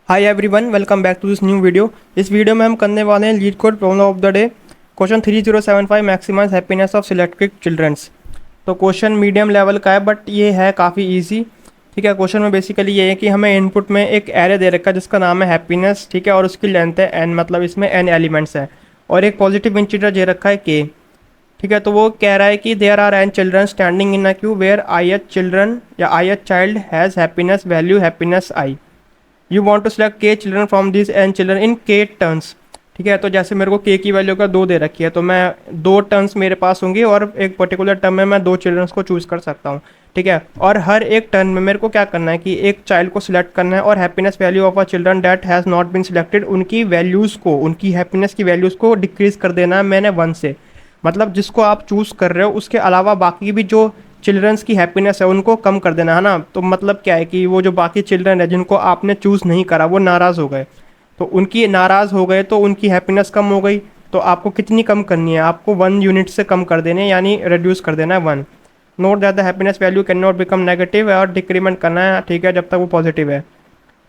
Hi everyone, welcome back to this new video. इस video में हम करने वाले हैं LeetCode problem of the day. Question 3075 maximize happiness of selected childrens. तो क्वेश्चन मीडियम लेवल का है बट ये है काफ़ी इजी। ठीक है, क्वेश्चन में बेसिकली ये है कि हमें इनपुट में एक एरे दे रखा है जिसका नाम है हैप्पीनेस। ठीक है, और उसकी लेंथ है n, मतलब इसमें n एलिमेंट्स है और एक पॉजिटिव इंटीजर दे रखा है k। ठीक है, तो वो कह रहा है कि there are n children standing in a queue where ith children या ith child has happiness value happiness i। You want to select k children from this n children in k turns. ठीक है, तो जैसे मेरे को के की value का 2 दे रखी है तो मैं 2 टर्न्स मेरे पास होंगी और एक पर्टिकुलर टर्म में मैं 2 चिल्ड्रंस को चूज़ कर सकता हूँ। ठीक है, और हर एक टर्न में मेरे को क्या करना है कि एक चाइल्ड को सिलेक्ट करना है और happiness value of a children that has not been selected, उनकी वैल्यूज़ को, उनकी हैप्पीनेस की वैल्यूज़ को डिक्रीज कर देना है मैंने 1 से। मतलब जिसको आप चूज़ कर रहे हो उसके अलावा बाकी भी जो चिल्ड्रंस की हैप्पीनेस है उनको कम कर देना है ना। तो मतलब क्या है कि वो जो बाकी चिल्ड्रन है जिनको आपने चूज़ नहीं करा वो नाराज़ हो गए, तो उनकी नाराज़ हो गए तो उनकी हैप्पीनेस कम हो गई। तो आपको कितनी कम करनी है, आपको 1 यूनिट से कम कर देने, यानी रिड्यूस कर देना है 1। Note that the happiness value can not become negative, और डिक्रीमेंट करना है। ठीक है, जब तक वो पॉजिटिव है।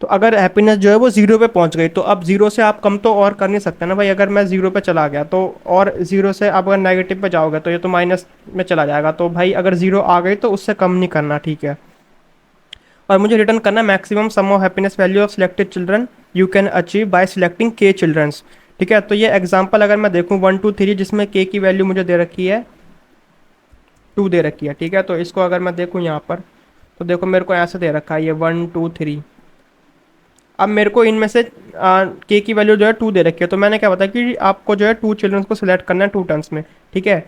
तो अगर हैप्पीनेस जो है वो जीरो पे पहुंच गई तो अब जीरो से आप कम तो और कर नहीं सकते ना भाई। अगर मैं जीरो पे चला गया तो, और जीरो से आप अगर नेगेटिव पे जाओगे तो ये तो माइनस में चला जाएगा। तो भाई अगर जीरो आ गई तो उससे कम नहीं करना। ठीक है, और मुझे रिटर्न करना maximum some of happiness value of selected children you can achieve by selecting के चिल्ड्रंस। ठीक है, तो ये एग्जाम्पल अगर मैं देखूँ 1 2 3 जिसमें के की वैल्यू मुझे दे रखी है 2 दे रखी है। ठीक है, तो इसको अगर मैं देखूँ यहाँ पर तो देखो मेरे को ऐसे दे रखा है ये 1 2 3। अब मेरे को इनमें से के की वैल्यू जो है 2 दे रखी है, तो मैंने क्या बताया कि आपको जो है 2 चिल्ड्रंस को सिलेक्ट करना है 2 टर्म्स में। ठीक है,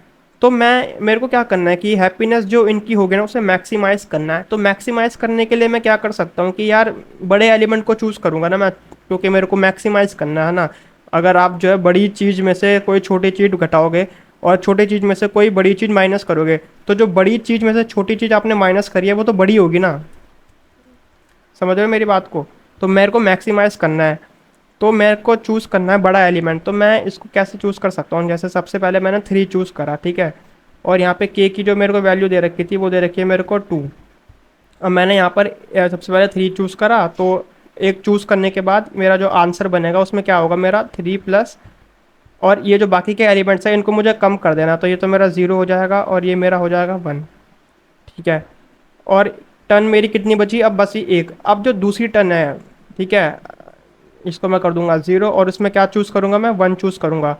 तो मेरे को क्या करना है कि हैप्पीनेस जो इनकी होगी ना उसे मैक्सिमाइज करना है। तो मैक्सिमाइज करने के लिए मैं क्या कर सकता हूँ कि यार बड़े एलिमेंट को चूज़ करूँगा ना मैं, क्योंकि मेरे को मैक्सिमाइज करना है ना। अगर आप जो है बड़ी चीज़ में से कोई छोटी चीज़ घटाओगे और छोटी चीज़ में से कोई बड़ी चीज़ माइनस करोगे तो जो बड़ी चीज़ में से छोटी चीज़ आपने माइनस करी है वो तो बड़ी होगी ना। समझ रहे हो मेरी बात को? तो मेरे को मैक्सिमाइज करना है, तो मेरे को चूज़ करना है बड़ा एलिमेंट। तो मैं इसको कैसे चूज़ कर सकता हूँ, जैसे सबसे पहले मैंने 3 चूज़ करा। ठीक है, और यहाँ पे के की जो मेरे को वैल्यू दे रखी थी वो दे रखी है मेरे को 2। अब मैंने यहाँ पर सबसे पहले 3 चूज़ करा, तो एक चूज़ करने के बाद मेरा जो आंसर बनेगा उसमें क्या होगा, मेरा 3 प्लस, और ये जो बाकी के एलिमेंट्स हैं इनको मुझे कम कर देना, तो ये तो मेरा 0 हो जाएगा और ये मेरा हो जाएगा 1। ठीक है, और टर्न मेरी कितनी बची, अब बसी एक। अब जो दूसरी टर्न है, ठीक है, इसको मैं कर दूंगा 0 और इसमें क्या चूज़ करूंगा, मैं 1 चूज़ करूंगा।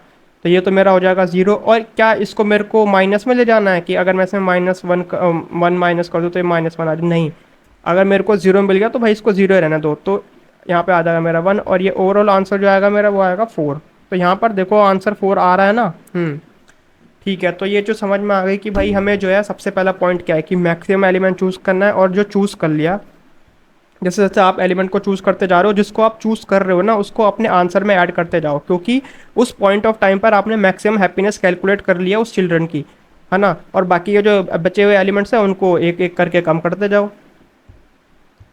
तो ये तो मेरा हो जाएगा 0। और क्या इसको मेरे को माइनस में ले जाना है कि अगर मैं इसमें -1 माइनस कर दूँ तो ये -1 आ जाए? नहीं, अगर मेरे को 0 मिल गया तो भाई इसको 0 ही रहने दो। तो यहाँ पे आ जाएगा मेरा 1 और ये ओवरऑल आंसर जो आएगा मेरा वो आएगा 4। तो यहाँ पर देखो आंसर 4 आ रहा है ना। ठीक है, तो ये जो समझ में आ गई कि भाई हमें जो है सबसे पहला पॉइंट क्या है कि मैक्सिमम एलिमेंट चूज़ करना है, और जो चूज़ कर लिया, जैसे जैसे आप एलिमेंट को चूज़ करते जा रहे हो जिसको आप चूज़ कर रहे हो ना उसको अपने आंसर में ऐड करते जाओ, क्योंकि उस पॉइंट ऑफ टाइम पर आपने मैक्सिमम हैप्पीनेस कैलकुलेट कर लिया उस चिल्ड्रन की, है ना। और बाकी के जो बचे हुए एलिमेंट्स हैं उनको एक एक करके कम करते जाओ।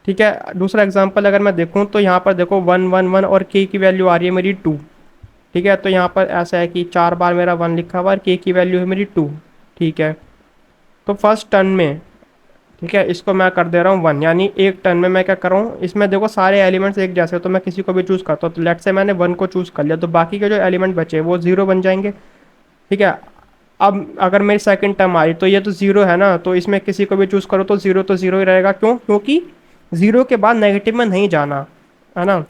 ठीक है, दूसरा एग्जांपल अगर मैं देखूं तो यहाँ पर देखो 1 1 1 और के की वैल्यू आ रही है मेरी 2। ठीक है, तो यहाँ पर ऐसा है कि 4 बार मेरा 1 लिखा हुआ और के की वैल्यू है मेरी 2। ठीक है, तो फर्स्ट टर्न में, ठीक है, इसको मैं कर दे रहा हूँ 1, यानी एक टर्न में मैं क्या कर रहा हूँ, इसमें देखो सारे एलिमेंट्स एक जैसे, तो मैं किसी को भी चूज़ करता हूँ। तो लेट से मैंने 1 को चूज़ कर लिया तो बाकी के जो एलिमेंट बचे वो 0 बन जाएंगे। ठीक है, अब अगर मेरी सेकंड टर्म आई तो ये तो 0 है ना, तो इसमें किसी को भी चूज़ करो तो 0 ही रहेगा। क्यों? क्योंकि 0 के बाद नेगेटिव में नहीं जाना, है ना।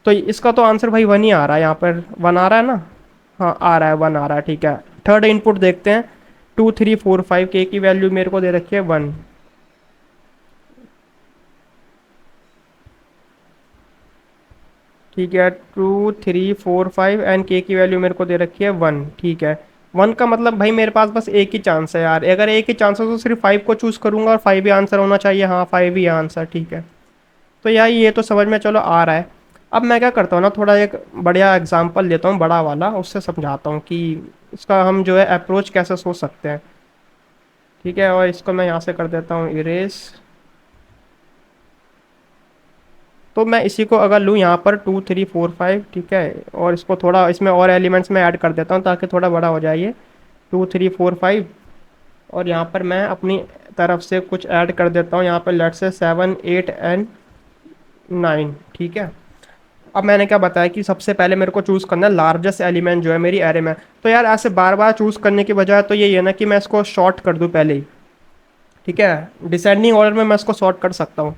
तो इसका तो आंसर भाई 1 ही आ रहा है, यहाँ पर 1 आ रहा है ना। हाँ आ रहा है, 1 आ रहा है। ठीक है, थर्ड इनपुट देखते हैं। 2 3 4 5 के की वैल्यू मेरे को दे रखी है 1। ठीक है, 2 3 4 5 एंड के की वैल्यू मेरे को दे रखी है 1। ठीक है, 1 का मतलब भाई मेरे पास बस एक ही चांस है यार। अगर एक ही चांस है तो सिर्फ 5 को चूज़ करूंगा और 5 ही आंसर होना चाहिए। हाँ 5 ही आंसर। ठीक है, तो यार ये तो समझ में चलो आ रहा है। अब मैं क्या करता हूँ ना, थोड़ा एक बढ़िया एग्जाम्पल लेता हूँ बड़ा वाला, उससे समझाता हूँ कि इसका हम जो है अप्रोच कैसे सोच सकते हैं। ठीक है, और इसको मैं यहाँ से कर देता हूँ इरेज। तो मैं इसी को अगर लूँ यहाँ पर 2 3 4 5, ठीक है, और इसको थोड़ा इसमें और एलिमेंट्स में ऐड कर देता हूँ ताकि थोड़ा बड़ा हो जाए ये 2 3 4 5। और यहाँ पर मैं अपनी तरफ से कुछ ऐड कर देता हूँ, यहाँ पर लेट से 7 8 एंड 9। ठीक है, अब मैंने क्या बताया कि सबसे पहले मेरे को चूज़ करना है लार्जेस्ट एलिमेंट जो है मेरी एरे में। तो यार ऐसे बार बार चूज़ करने की बजाय तो यही है ना कि मैं इसको शॉर्ट कर दूँ पहले ही। ठीक है, डिसेंडिंग ऑर्डर में मैं इसको शॉर्ट कर सकता हूँ।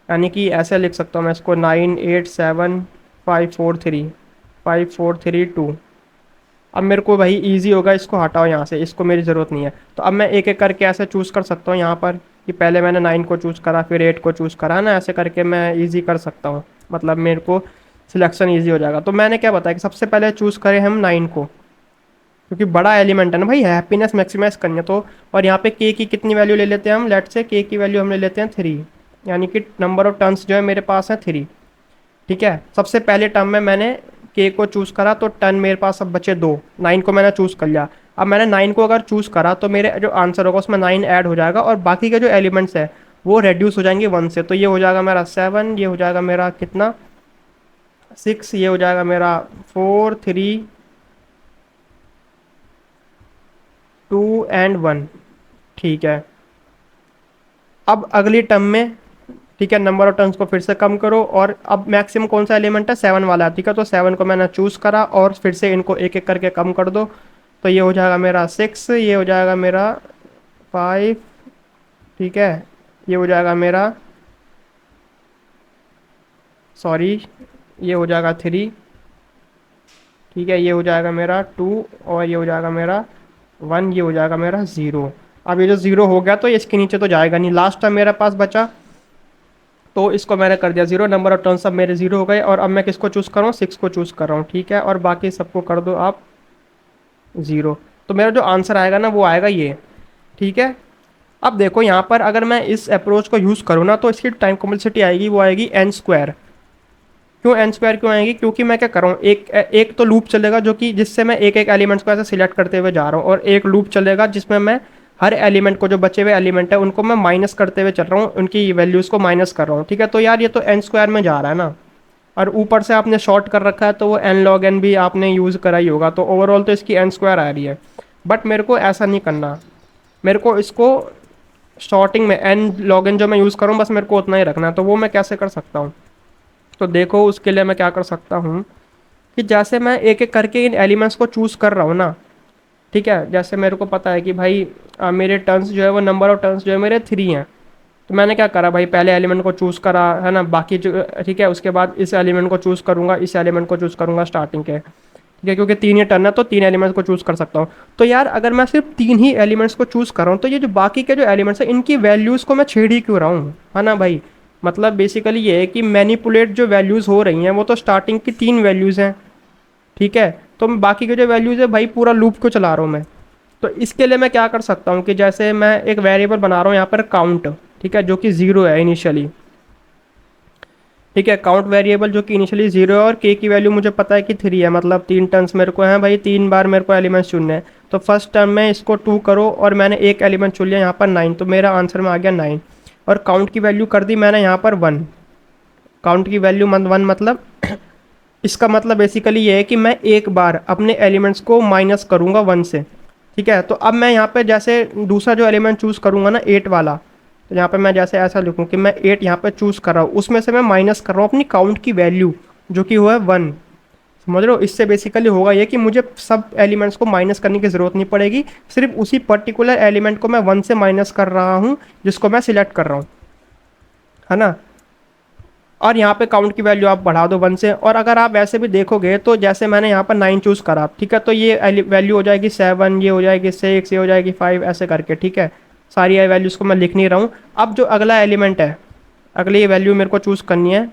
यानी कि ऐसे लिख सकता हूँ मैं इसको 9 8 7 5 4 3 5 4 3 2। अब मेरे को भाई इजी होगा, इसको हटाओ यहाँ से, इसको मेरी ज़रूरत नहीं है। तो अब मैं एक एक करके ऐसे चूज़ कर सकता हूँ यहाँ पर कि पहले मैंने 9 को चूज़ करा फिर 8 को चूज़ करा ना, ऐसे करके मैं इजी कर सकता हूँ। मतलब मेरे को सिलेक्शन इजी हो जाएगा। तो मैंने क्या बताया कि सबसे पहले चूज़ करें हम 9 को, क्योंकि बड़ा एलिमेंट है ना भाई, हैप्पीनेस मैक्सिमाइज करनी है तो। और यहाँ पे के की कितनी वैल्यू ले लेते हैं हम, लेट से के की वैल्यू हम ले लेते हैं 3। यानी कि नंबर ऑफ टर्न्स जो है मेरे पास है 3। ठीक है, सबसे पहले टर्म में मैंने के को चूज़ करा तो टर्न मेरे पास अब बचे 2। 9 को मैंने चूज़ कर लिया। अब मैंने 9 को अगर चूज़ करा तो मेरे जो आंसर होगा उसमें 9 ऐड हो जाएगा और बाकी के जो एलिमेंट्स है वो रेड्यूस हो जाएंगे 1 से। तो ये हो जाएगा मेरा 7, ये हो जाएगा मेरा कितना 6, ये हो जाएगा मेरा 4 3 2 एंड 1। ठीक है, अब अगली टर्म में, ठीक है, नंबर ऑफ टर्न्स को फिर से कम करो और अब मैक्सिमम कौन सा एलिमेंट है, 7 वाला। ठीक है, तो 7 को मैंने चूज़ करा और फिर से इनको एक एक करके कम कर दो। तो ये हो जाएगा मेरा 6, ये हो जाएगा मेरा 5। ठीक है, ये हो जाएगा मेरा, सॉरी, ये हो जाएगा 3। ठीक है, ये हो जाएगा मेरा 2 और ये हो जाएगा मेरा 1, ये हो जाएगा मेरा 0। अब ये जो 0 हो गया तो ये इसके नीचे तो जाएगा नहीं, लास्ट टाइम मेरे पास बचा तो इसको मैंने कर दिया 0। नंबर ऑफ टर्न सब मेरे 0 हो गए और अब मैं किसको चूज़ कर रहा हूँ, 6 को चूज़ कर रहा हूँ। ठीक है, और बाकी सबको कर दो आप 0। तो मेरा जो आंसर आएगा ना वो आएगा ये। ठीक है, अब देखो यहाँ पर अगर मैं इस अप्रोच को यूज़ करूँ ना तो इसकी टाइम कॉम्प्लेक्सिटी आएगी, वो आएगी एन स्क्वायर। क्यों एन स्क्वायर क्यों आएगी, क्योंकि मैं क्या कर रहा हूँ, एक एक तो लूप चलेगा जो कि जिससे मैं एक एक एलिमेंट्स को ऐसे सिलेक्ट करते हुए जा रहा हूँ, और एक लूप चलेगा जिसमें मैं हर एलिमेंट को, जो बचे हुए एलिमेंट है उनको मैं माइनस करते हुए चल रहा हूँ, उनकी वैल्यूज़ को माइनस कर रहा हूँ। ठीक है, तो यार ये तो एन स्क्वायर में जा रहा है ना, और ऊपर से आपने शॉर्ट कर रखा है तो वो एन लॉग एन भी आपने यूज़ करा ही होगा, तो ओवरऑल तो इसकी एन स्क्वायर आ रही है। बट मेरे को ऐसा नहीं करना, मेरे को इसको शॉर्टिंग में एन लॉग एन जो मैं यूज़ करूँ बस मेरे को उतना ही रखना है। तो वो मैं कैसे कर सकता हूँ, तो देखो उसके लिए मैं क्या कर सकता हूँ कि जैसे मैं एक एक करके इन एलिमेंट्स को चूज़ कर रहा हूँ ना। ठीक है, जैसे मेरे को पता है कि भाई मेरे टर्न्स जो है वो नंबर ऑफ टर्न्स जो है मेरे 3 हैं। तो मैंने क्या करा भाई, पहले एलिमेंट को चूज़ करा है ना, बाकी जो, ठीक है, उसके बाद इस एलिमेंट को चूज़ करूँगा, इस एलिमेंट को चूज़ करूँगा स्टार्टिंग के। ठीक है, क्योंकि 3 ही टर्न है तो 3 एलिमेंट्स को चूज़ कर सकता हूँ। तो यार अगर मैं सिर्फ 3 ही एलिमेंट्स को चूज़ कर रहा हूँ तो ये जो बाकी के जो एलिमेंट्स हैं इनकी वैल्यूज़ को मैं छेड़ ही क्यों रहा हूँ, है ना भाई। मतलब बेसिकली ये है कि मैनिपुलेट जो वैल्यूज़ हो रही हैं वो तो स्टार्टिंग की 3 वैल्यूज़ हैं। ठीक है, तो मैं बाकी के जो वैल्यूज़ है भाई पूरा लूप को चला रहा हूँ मैं। तो इसके लिए मैं क्या कर सकता हूँ कि जैसे मैं एक वेरिएबल बना रहा हूँ यहाँ पर काउंट। ठीक है, जो कि 0 है इनिशियली। ठीक है, काउंट वेरिएबल जो कि इनिशियली 0 है और के की वैल्यू मुझे पता है कि 3 है, मतलब 3 टर्न्स मेरे को हैं भाई, 3 बार मेरे को एलिमेंट्स चुनने हैं। तो फर्स्ट टर्म में इसको 2 करो और मैंने एक एलिमेंट चुन लिया यहाँ पर 9, तो मेरा आंसर में आ गया 9। और काउंट की वैल्यू कर दी मैंने यहाँ पर 1। काउंट की वैल्यू 1 मतलब इसका मतलब बेसिकली ये है कि मैं एक बार अपने एलिमेंट्स को माइनस करूँगा 1 से। ठीक है, तो अब मैं यहाँ पे जैसे दूसरा जो एलिमेंट चूज़ करूँगा ना 8 वाला, तो यहाँ पे मैं जैसे ऐसा लिखूँ कि मैं 8 यहाँ पे चूज़ कर रहा हूँ, उसमें से मैं माइनस कर रहा हूँ अपनी काउंट की वैल्यू जो कि हुआ है 1। समझ रहे हो, इससे बेसिकली होगा ये कि मुझे सब एलिमेंट्स को माइनस करने की ज़रूरत नहीं पड़ेगी, सिर्फ उसी पर्टिकुलर एलिमेंट को मैं 1 से माइनस कर रहा हूँ जिसको मैं सिलेक्ट कर रहा हूँ, है ना। और यहाँ पे काउंट की वैल्यू आप बढ़ा दो 1 से। और अगर आप वैसे भी देखोगे तो जैसे मैंने यहाँ पर 9 चूज़ करा, ठीक है, तो ये वैल्यू हो जाएगी 7, ये हो जाएगी 6, ये हो जाएगी 5, ऐसे करके। ठीक है, सारी वैल्यूज़ को मैं लिख नहीं रहा हूँ। अब जो अगला एलिमेंट है, अगली ये वैल्यू मेरे को चूज़ करनी है।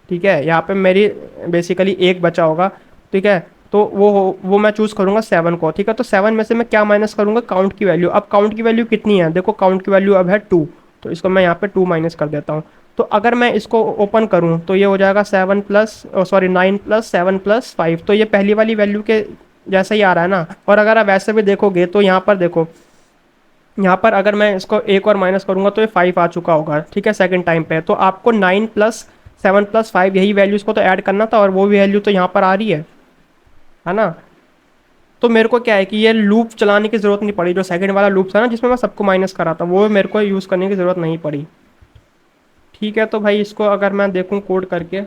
ठीक है, यहाँ पे मेरी बेसिकली एक बचा होगा। ठीक है, तो वो मैं चूज़ करूँगा 7 को। ठीक है, तो 7 में से मैं क्या माइनस करूँगा, काउंट की वैल्यू। अब काउंट की वैल्यू कितनी है, देखो काउंट की वैल्यू अब है 2, तो इसको मैं यहाँ पे 2 माइनस कर देता हूँ। तो अगर मैं इसको ओपन करूँ तो ये हो जाएगा 7 प्लस, सॉरी 9 प्लस 7 प्लस 5, तो ये पहली वाली वैल्यू के जैसा ही आ रहा है ना। और अगर आप वैसे भी देखोगे तो यहाँ पर देखो, यहाँ पर अगर मैं इसको एक और माइनस करूँगा तो ये 5 आ चुका होगा। ठीक है, सेकंड टाइम पे। तो आपको 9 प्लस 7 प्लस 5 यही वैल्यूज़ को तो ऐड करना था और वो भी वैल्यू तो यहाँ पर आ रही है ना। तो मेरे को क्या है कि ये लूप चलाने की ज़रूरत नहीं पड़ी, जो सेकंड वाला लूप था ना जिसमें मैं सबको माइनस करा था, वो मेरे को यूज़ करने की ज़रूरत नहीं पड़ी। ठीक है, तो भाई इसको अगर मैं देखूँ कोड करके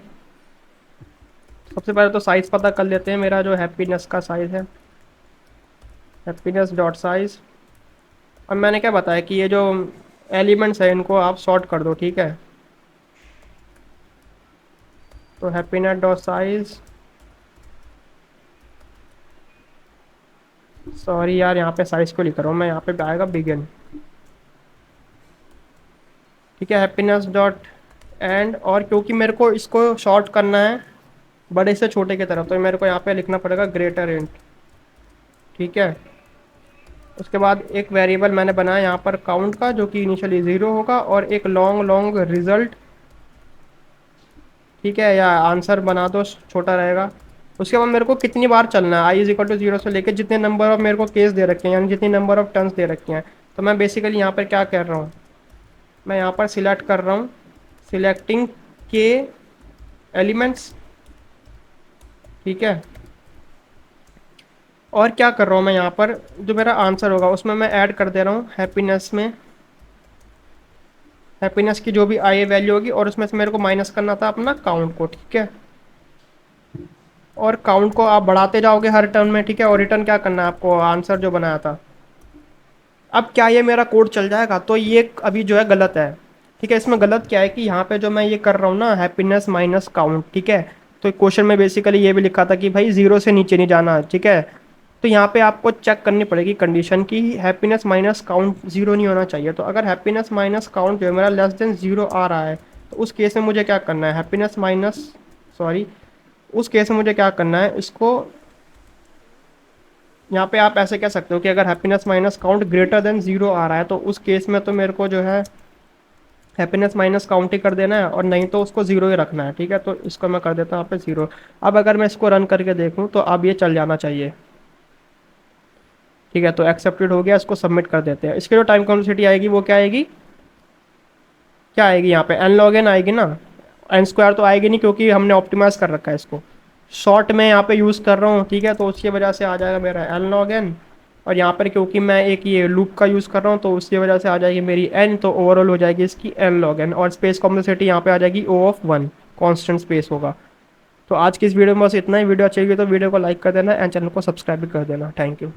सबसे पहले तो साइज़ पता कर लेते हैं, मेरा जो हैप्पीनेस का साइज़ है, हैप्पीनेस डॉट साइज़। अब मैंने क्या बताया कि ये जो एलिमेंट्स है इनको आप सॉर्ट कर दो, ठीक है। तो हैप्पीनेस डॉट साइज़, सॉरी यार यहाँ पे साइज़ को लिख रहा हूँ मैं, यहाँ पे आएगा बिगिन, ठीक है। हैप्पीनेस डॉट एंड, और क्योंकि मेरे को इसको शॉर्ट करना है बड़े से छोटे की तरफ, तो मेरे को यहाँ पे लिखना पड़ेगा ग्रेटर इंट, ठीक है। उसके बाद एक वेरिएबल मैंने बनाया यहाँ पर काउंट का, जो कि इनिशियली 0 होगा, और एक लॉन्ग लॉन्ग रिजल्ट, ठीक है, या आंसर बना दो, छोटा रहेगा। उसके बाद मेरे को कितनी बार चलना है, आई इज इक्वल टू 0 से लेकर जितने नंबर ऑफ मेरे को केस दे रखे हैं, यानी जितनी नंबर ऑफ टर्न्स दे रखे हैं। तो मैं बेसिकली यहाँ पर क्या कर रहा हूँ, मैं यहाँ पर सिलेक्ट कर रहा हूँ, सिलेक्टिंग के एलिमेंट्स, ठीक है। और क्या कर रहा हूँ मैं यहाँ पर, जो मेरा आंसर होगा उसमें मैं ऐड कर दे रहा हूँ हैप्पीनेस में, हैप्पीनेस की जो भी आई वैल्यू होगी, और उसमें से मेरे को माइनस करना था अपना काउंट को, ठीक है। और काउंट को आप बढ़ाते जाओगे हर टर्म में, ठीक है। और रिटर्न क्या करना है आपको, आंसर जो बनाया था। अब क्या ये मेरा कोड चल जाएगा, तो ये अभी जो है गलत है, ठीक है। इसमें गलत क्या है कि यहाँ पे जो मैं ये कर रहा हूँ ना, हैप्पीनेस माइनस काउंट, ठीक है। तो क्वेश्चन में बेसिकली ये भी लिखा था कि भाई 0 से नीचे नहीं जाना, ठीक है। तो यहाँ पे आपको चेक करनी पड़ेगी कंडीशन की, हैप्पीनेस माइनस काउंट 0 नहीं होना चाहिए। तो अगर हैप्पीनेस माइनस काउंट जो है मेरा लेस देन 0 आ रहा है, तो उस केस में मुझे क्या करना है, हैप्पीनेस माइनस, सॉरी, उस केस में मुझे क्या करना है, इसको यहाँ पे आप ऐसे कह सकते हो कि अगर happiness minus count greater than 0 आ रहा है, तो उस केस में तो मेरे को जो है हैप्पीनेस माइनस काउंट ही कर देना है, और नहीं तो उसको 0 ही रखना है, ठीक है। तो इसको मैं कर देता हूँ यहाँ पे 0। अब अगर मैं इसको रन करके देखूँ तो अब ये चल जाना चाहिए, ठीक है। तो एक्सेप्टेड हो गया, इसको सबमिट कर देते हैं। इसकी जो टाइम कॉम्प्लेक्सिटी आएगी वो क्या आएगी, क्या आएगी यहाँ पे, एन लॉग एन आएगी ना। एन स्क्वायर तो आएगी नहीं, क्योंकि हमने ऑप्टिमाइज कर रखा है इसको, शॉर्ट में यहाँ पे यूज़ कर रहा हूँ, ठीक है। तो उसकी वजह से आ जाएगा मेरा एन लॉग एन, और यहाँ पर क्योंकि मैं एक ये लूप का यूज़ कर रहा हूँ, तो उसकी वजह से आ जाएगी मेरी एन, तो ओवरऑल हो जाएगी इसकी एन लॉग एन। और स्पेस कॉम्प्लेक्सिटी यहाँ पे आ जाएगी ओ ऑफ 1, कॉन्स्टेंट स्पेस होगा। तो आज की इस वीडियो में बस इतना ही। वीडियो अच्छी लगी तो वीडियो को लाइक कर देना, एंड चैनल को सब्सक्राइब भी कर देना। Thank you.